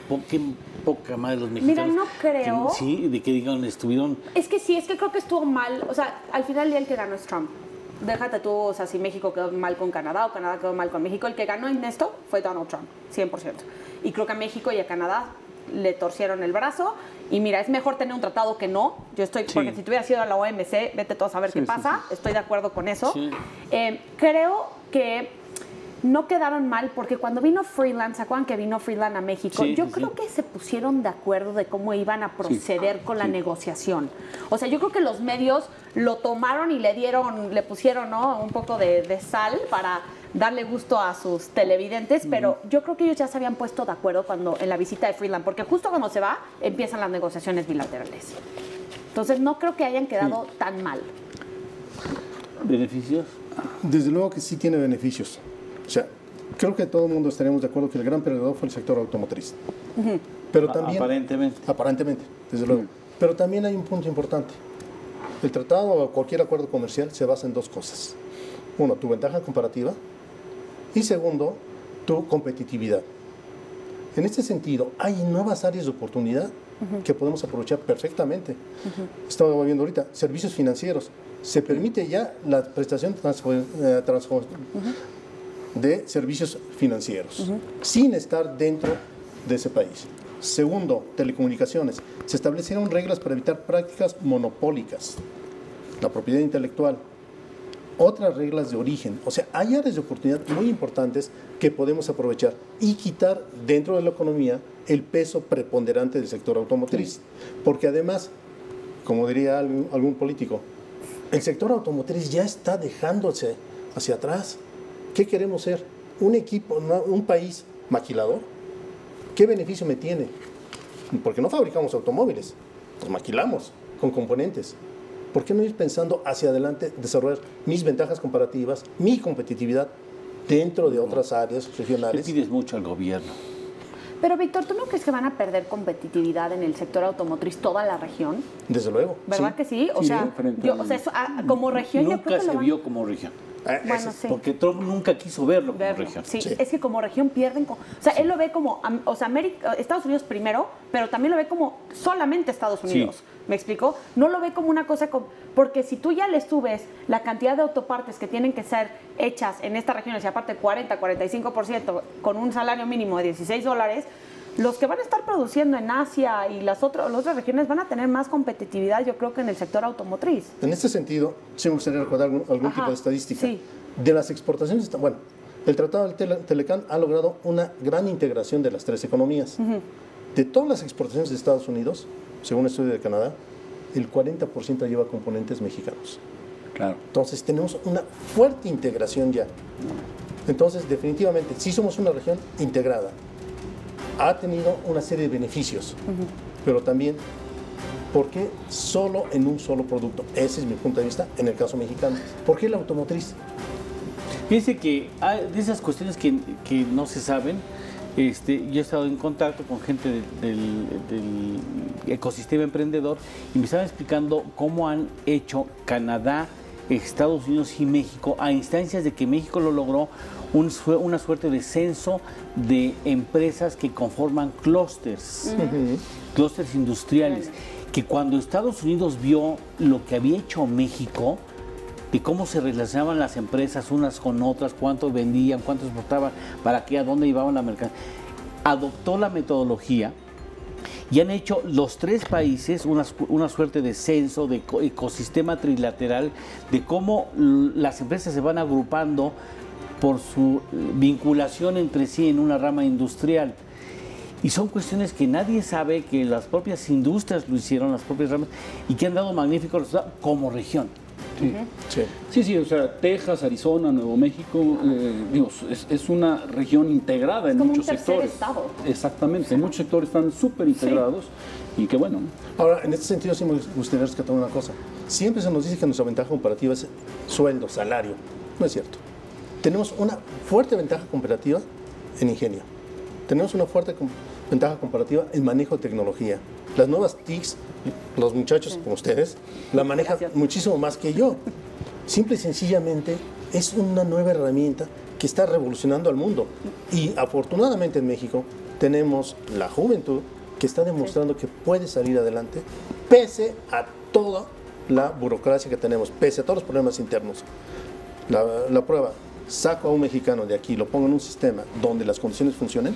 poca madre los mexicanos. Mira, no creo. Sí, de que digan estuvieron. Es que creo que estuvo mal. O sea, al final del día el que ganó es Trump. Déjate tú, o sea, si México quedó mal con Canadá o Canadá quedó mal con México, el que ganó en esto fue Donald Trump, 100%. Y creo que a México y a Canadá le torcieron el brazo. Y mira, es mejor tener un tratado que no. Yo estoy, porque si tú hubieras ido a la OMC, vete todos a ver qué pasa. Estoy de acuerdo con eso. Sí. Creo que no quedaron mal porque cuando vino Freeland, ¿se acuerdan que vino Freeland a México? Yo creo que se pusieron de acuerdo de cómo iban a proceder con la negociación. O sea, yo creo que los medios lo tomaron y le pusieron, ¿no?, un poco de sal para darle gusto a sus televidentes, pero yo creo que ellos ya se habían puesto de acuerdo en la visita de Freeland, porque justo cuando se va, empiezan las negociaciones bilaterales. Entonces, no creo que hayan quedado tan mal. ¿Beneficios? Desde luego que sí tiene beneficios. O sea, creo que todo el mundo estaremos de acuerdo que el gran perdedor fue el sector automotriz. Pero también, aparentemente, desde luego. Pero también hay un punto importante. El tratado o cualquier acuerdo comercial se basa en 2 cosas. 1, tu ventaja comparativa. Y segundo, tu competitividad. En este sentido, hay nuevas áreas de oportunidad que podemos aprovechar perfectamente. Estamos viendo ahorita servicios financieros. Se permite ya la prestación de servicios financieros, sin estar dentro de ese país. Segundo, telecomunicaciones. Se establecieron reglas para evitar prácticas monopólicas, la propiedad intelectual, otras reglas de origen. O sea, hay áreas de oportunidad muy importantes que podemos aprovechar y quitar dentro de la economía el peso preponderante del sector automotriz. Porque además, como diría algún político, el sector automotriz ya está dejándose hacia atrás. ¿Qué queremos ser? ¿Un país maquilador? ¿Qué beneficio me tiene? Porque no fabricamos automóviles, los maquilamos con componentes. ¿Por qué no ir pensando hacia adelante, desarrollar mis ventajas comparativas, mi competitividad dentro de otras áreas regionales? Le pides mucho al gobierno. Pero, Víctor, ¿tú no crees que van a perder competitividad en el sector automotriz toda la región? Desde luego. ¿Verdad que sí? O sea, como región nunca yo creo que se vio como región. Bueno, sí. Porque Trump nunca quiso verlo como región. Sí. Es que como región pierden. O sea, él lo ve como, o sea, Estados Unidos primero, pero también lo ve como solamente Estados Unidos. Sí. ¿Me explico? No lo ve como una cosa, porque si tú ya le subes la cantidad de autopartes que tienen que ser hechas en esta región, y aparte 40-45% con un salario mínimo de $16, los que van a estar produciendo en Asia y las otras regiones van a tener más competitividad, yo creo, que en el sector automotriz. En este sentido, sí me gustaría recordar algún tipo de estadística. Sí. De las exportaciones, bueno, el Tratado del Telecán ha logrado una gran integración de las tres economías. De todas las exportaciones de Estados Unidos, según un estudio de Canadá, el 40% lleva componentes mexicanos. Claro. Entonces, tenemos una fuerte integración ya. Entonces, definitivamente, sí somos una región integrada. Ha tenido una serie de beneficios, pero también, ¿por qué solo en un solo producto? Ese es mi punto de vista en el caso mexicano. ¿Por qué la automotriz? Fíjense que hay de esas cuestiones que no se saben. Yo he estado en contacto con gente del ecosistema emprendedor y me estaban explicando cómo han hecho Canadá, Estados Unidos y México a instancias de que México lo logró una suerte de censo de empresas que conforman clústeres, clústeres industriales, que cuando Estados Unidos vio lo que había hecho México, de cómo se relacionaban las empresas unas con otras, cuánto vendían, cuánto exportaban, para qué, a dónde llevaban la mercancía, adoptó la metodología y han hecho los tres países una suerte de censo, de ecosistema trilateral, de cómo las empresas se van agrupando por su vinculación entre sí en una rama industrial. Y son cuestiones que nadie sabe, que las propias industrias lo hicieron, las propias ramas, y que han dado magníficos resultados como región. Sí, o sea, Texas, Arizona, Nuevo México, es una región integrada en muchos sectores. Estado. Exactamente, en muchos sectores están súper integrados y qué bueno. Ahora, en este sentido sí me gustaría rescatar una cosa. Siempre se nos dice que nuestra ventaja comparativa es sueldo, salario. No es cierto. Tenemos una fuerte ventaja comparativa en ingenio. Tenemos una fuerte ventaja comparativa en manejo de tecnología. Las nuevas TICs, los muchachos como ustedes, la manejan muchísimo más que yo. Simple y sencillamente es una nueva herramienta que está revolucionando al mundo. Y afortunadamente en México tenemos la juventud que está demostrando que puede salir adelante pese a toda la burocracia que tenemos, pese a todos los problemas internos. La prueba, saco a un mexicano de aquí, lo pongo en un sistema donde las condiciones funcionen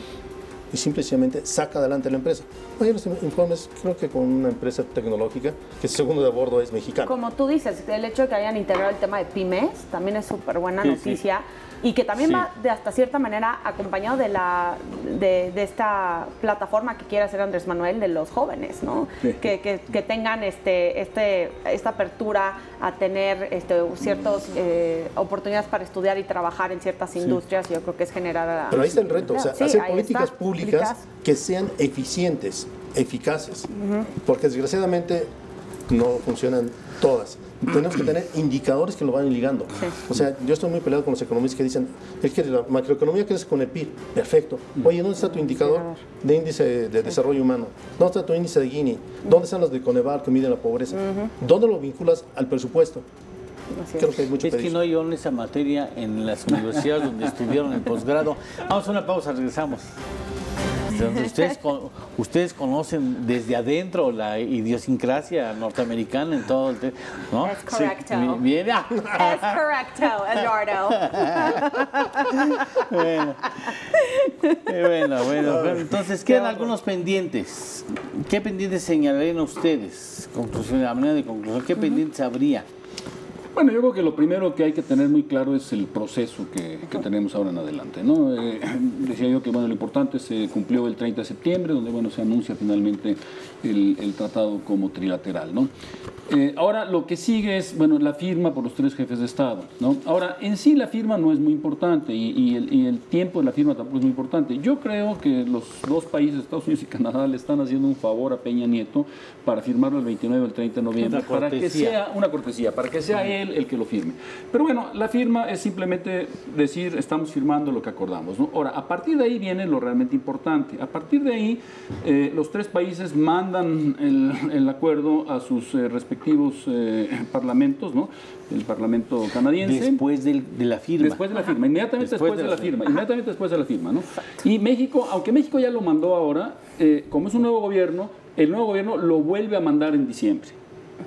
y simplemente saca adelante la empresa. Oye, los informes, creo que con una empresa tecnológica que el segundo de bordo es mexicano. Como tú dices, el hecho de que hayan integrado el tema de pymes también es súper buena noticia. Y que también va de hasta cierta manera acompañado de esta plataforma que quiere hacer Andrés Manuel de los jóvenes, ¿no? Que tengan esta apertura a tener ciertas oportunidades para estudiar y trabajar en ciertas industrias. Yo creo que es generar... Pero ahí está el reto, o sea, hacer políticas públicas que sean eficientes, eficaces, porque desgraciadamente no funcionan todas. Tenemos que tener indicadores que lo van ligando. O sea, yo estoy muy peleado con los economistas que dicen, es que la macroeconomía crece con el PIB. Perfecto. Oye, ¿dónde está tu indicador de índice de desarrollo humano? ¿Dónde está tu índice de Gini? ¿Dónde están los de Coneval que miden la pobreza? ¿Dónde lo vinculas al presupuesto? Creo que hay mucho que no hay esa materia en las universidades donde estuvieron en posgrado. Vamos a una pausa, regresamos. Ustedes conocen desde adentro la idiosincrasia norteamericana en todo el tema, ¿no? Es correcto. Sí, bien. Es correcto, Eduardo. Bueno. Entonces quedan algunos pendientes. ¿Qué pendientes señalarían ustedes? Conclusión, a manera de conclusión, ¿qué pendientes habría? Bueno, yo creo que lo primero que hay que tener muy claro es el proceso que tenemos ahora en adelante, ¿no? Decía yo que bueno, lo importante se cumplió el 30 de septiembre, donde bueno, se anuncia finalmente el tratado como trilateral, ¿no? Ahora lo que sigue es bueno, la firma por los tres jefes de Estado, ¿no? Ahora, en sí la firma no es muy importante y el tiempo de la firma tampoco es muy importante. Yo creo que los dos países, Estados Unidos y Canadá, le están haciendo un favor a Peña Nieto para firmarlo el 29 o el 30 de noviembre, para que sea una cortesía, para que sea él él el que lo firme. Pero bueno, la firma es simplemente decir, estamos firmando lo que acordamos, ¿no? Ahora, a partir de ahí viene lo realmente importante. A partir de ahí, los tres países mandan el acuerdo a sus respectivos parlamentos, ¿no? El Parlamento canadiense. Después de la firma. Después de la firma, inmediatamente después de la firma. Inmediatamente después de la firma, ¿no? Y México, aunque México ya lo mandó ahora, como es un nuevo gobierno, el nuevo gobierno lo vuelve a mandar en diciembre.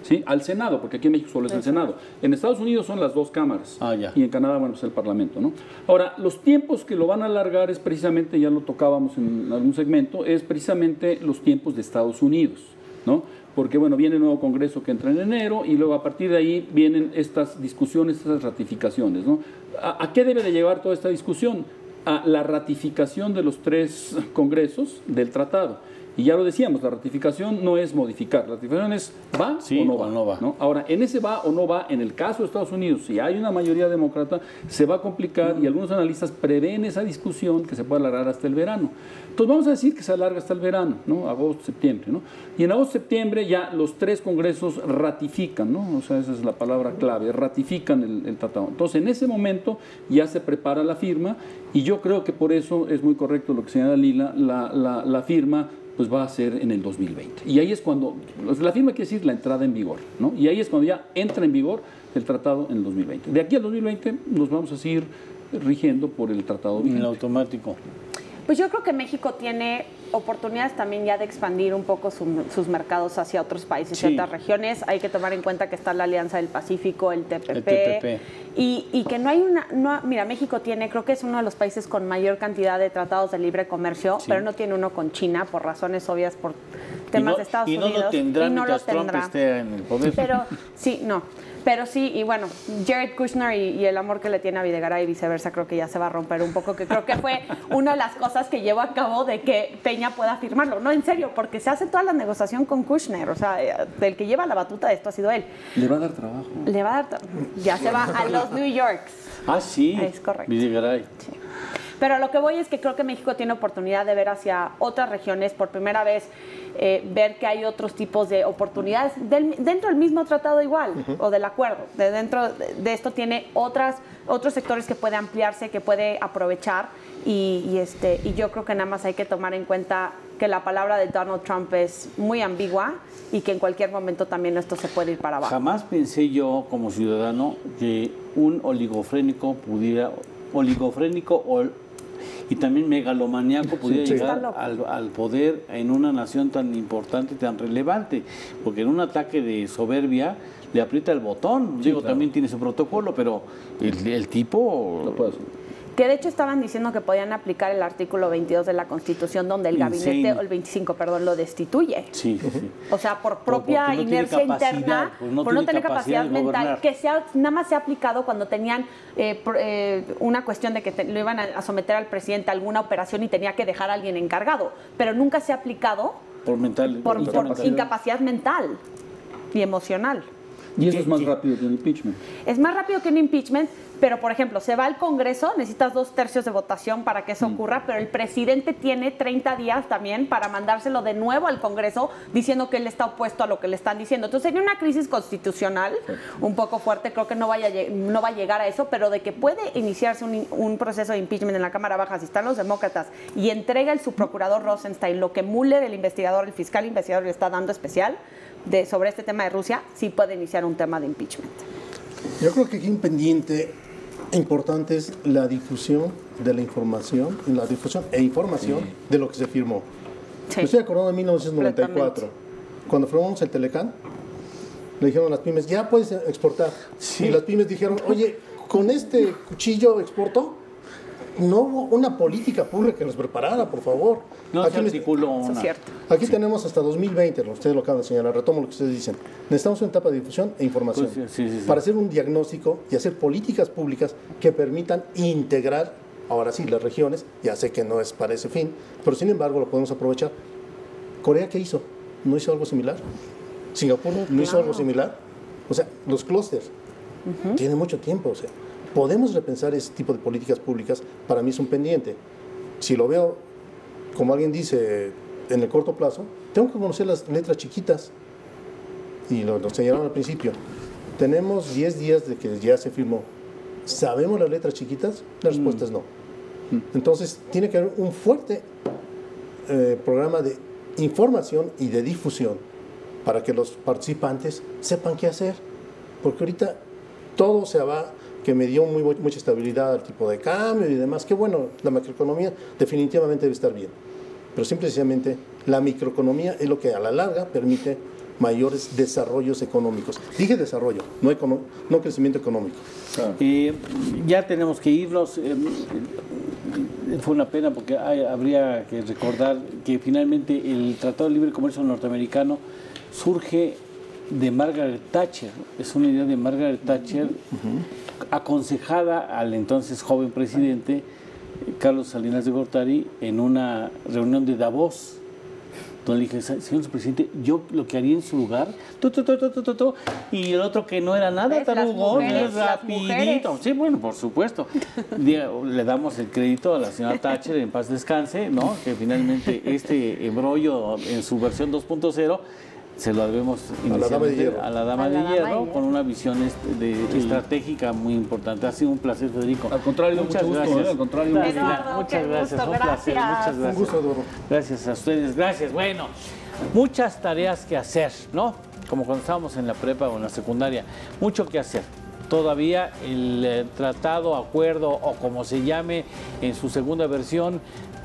¿Sí? Al Senado, porque aquí en México solo es el Senado. En Estados Unidos son las dos cámaras. Y en Canadá, bueno, pues el Parlamento, ¿no? Ahora, los tiempos que lo van a alargar es precisamente, ya lo tocábamos en algún segmento, es precisamente los tiempos de Estados Unidos, ¿no? Porque, bueno, viene el nuevo Congreso que entra en enero y luego a partir de ahí vienen estas discusiones, estas ratificaciones, ¿no? ¿A qué debe de llevar toda esta discusión? A la ratificación de los tres congresos del tratado. Y ya lo decíamos, la ratificación no es modificar, la ratificación es va o no va. ¿No? Ahora, en ese va o no va, en el caso de Estados Unidos, si hay una mayoría demócrata, se va a complicar y algunos analistas prevén esa discusión que se puede alargar hasta el verano. Entonces vamos a decir que se alarga hasta el verano, ¿no? Agosto, septiembre, ¿no? Y en agosto, septiembre ya los tres congresos ratifican, ¿no? O sea, esa es la palabra clave, ratifican el tratado. Entonces en ese momento ya se prepara la firma y yo creo que por eso es muy correcto lo que señala Lila, la firma pues va a ser en el 2020. Y ahí es cuando, la firma quiere decir la entrada en vigor, ¿no? Y ahí es cuando ya entra en vigor el tratado en el 2020. De aquí al 2020 nos vamos a seguir rigiendo por el tratado vigente. En automático. Pues yo creo que México tiene oportunidades también ya de expandir un poco sus mercados hacia otros países y otras regiones. Hay que tomar en cuenta que está la Alianza del Pacífico, el TPP. Y que no hay mira, México tiene, creo que es uno de los países con mayor cantidad de tratados de libre comercio, pero no tiene uno con China por razones obvias, por temas de Estados Unidos. Y no lo tendrá mientras Trump esté en el poder. Pero sí, no. Pero sí, y bueno, Jared Kushner y el amor que le tiene a Videgaray y viceversa, creo que ya se va a romper un poco, que creo que fue una de las cosas que llevó a cabo de que Peña pueda firmarlo. No, en serio, porque se hace toda la negociación con Kushner, o sea, el que lleva la batuta de esto ha sido él. Le va a dar trabajo. Le va a dar ya se va a los New Yorks. Ah, sí. Es correcto. Videgaray. Sí. Pero lo que voy es que creo que México tiene oportunidad de ver hacia otras regiones por primera vez, ver que hay otros tipos de oportunidades dentro del mismo tratado igual, o del acuerdo. Dentro de esto tiene otros sectores que puede ampliarse, que puede aprovechar y yo creo que nada más hay que tomar en cuenta que la palabra de Donald Trump es muy ambigua y que en cualquier momento también esto se puede ir para abajo. Jamás pensé yo como ciudadano que un oligofrénico y también megalomaníaco pudiera llegar al poder en una nación tan importante, tan relevante, porque en un ataque de soberbia le aprieta el botón. Digo, claro, también tiene su protocolo, pero el tipo lo puede hacer. Que de hecho estaban diciendo que podían aplicar el artículo 22 de la Constitución, donde el gabinete, o el 25, perdón, lo destituye. Sí, sí. O sea, por propia inercia interna, por no tener capacidad mental, que nada más se ha aplicado cuando tenían una cuestión de que lo iban a someter al presidente a alguna operación y tenía que dejar a alguien encargado, pero nunca se ha aplicado por incapacidad mental y emocional. Y eso es más rápido que un impeachment. Es más rápido que un impeachment, pero por ejemplo, se va al Congreso, necesitas 2/3 de votación para que eso ocurra, pero el presidente tiene 30 días también para mandárselo de nuevo al Congreso diciendo que él está opuesto a lo que le están diciendo. Entonces sería una crisis constitucional un poco fuerte, creo que no va a llegar a eso, pero de que puede iniciarse un proceso de impeachment en la Cámara Baja si están los demócratas y entrega el subprocurador Rosenstein lo que Mueller, el fiscal investigador, le está dando especial sobre este tema de Rusia, sí puede iniciar un tema de impeachment. Yo creo que aquí un pendiente importante es la difusión de la información, de lo que se firmó. Sí. Me estoy acordando de 1994, cuando firmamos el Telecán, le dijeron a las pymes, ya puedes exportar. Sí. Y las pymes dijeron, oye, con este cuchillo exporto. No hubo una política pública que nos preparara, por favor. No se articuló una. Es cierto. Aquí tenemos hasta 2020, ustedes lo acaban de señalar, retomo lo que ustedes dicen. Necesitamos una etapa de difusión e información para hacer un diagnóstico y hacer políticas públicas que permitan integrar, ahora sí, las regiones. Ya sé que no es para ese fin, pero sin embargo lo podemos aprovechar. ¿Corea qué hizo? ¿No hizo algo similar? ¿Singapur no hizo algo similar? O sea, los clústeres tienen mucho tiempo, o sea. Podemos repensar ese tipo de políticas públicas, para mí es un pendiente. Si lo veo, como alguien dice, en el corto plazo, tengo que conocer las letras chiquitas, y lo señalaron al principio. tenemos 10 días de que ya se firmó. ¿Sabemos las letras chiquitas? La respuesta es no. Entonces, tiene que haber un fuerte programa de información y de difusión para que los participantes sepan qué hacer. Porque ahorita todo se va, que me dio mucha estabilidad al tipo de cambio y demás. Que bueno, la macroeconomía definitivamente debe estar bien. Pero simple y sencillamente, la microeconomía es lo que a la larga permite mayores desarrollos económicos. Dije desarrollo, no crecimiento económico. Ya tenemos que irnos. Fue una pena porque habría que recordar que finalmente el Tratado de Libre Comercio norteamericano surge de Margaret Thatcher. Es una idea de Margaret Thatcher aconsejada al entonces joven presidente Carlos Salinas de Gortari en una reunión de Davos, donde le dije, señor presidente, yo lo que haría en su lugar, y el otro que no era nada, tarugón, rapidito. Sí, bueno, por supuesto. Le damos el crédito a la señora Thatcher, en paz descanse, ¿no? Que finalmente este embrollo en su versión 2.0 se lo debemos a la dama de hierro, con una visión estratégica muy importante. Ha sido un placer, Federico. Al contrario, muchas gracias. Gusto, al contrario, muchas gracias. Un placer, muchas gracias. Un gusto, Eduardo. Gracias a ustedes, gracias. Bueno, muchas tareas que hacer, ¿no? Como cuando estábamos en la prepa o en la secundaria, mucho que hacer. Todavía el tratado, acuerdo o como se llame en su segunda versión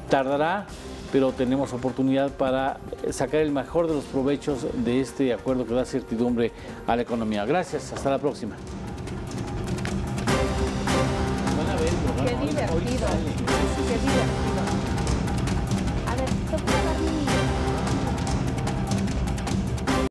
tardará, pero tenemos oportunidad para sacar el mejor de los provechos de este acuerdo que da certidumbre a la economía. Gracias, hasta la próxima. Qué divertido. Qué divertido.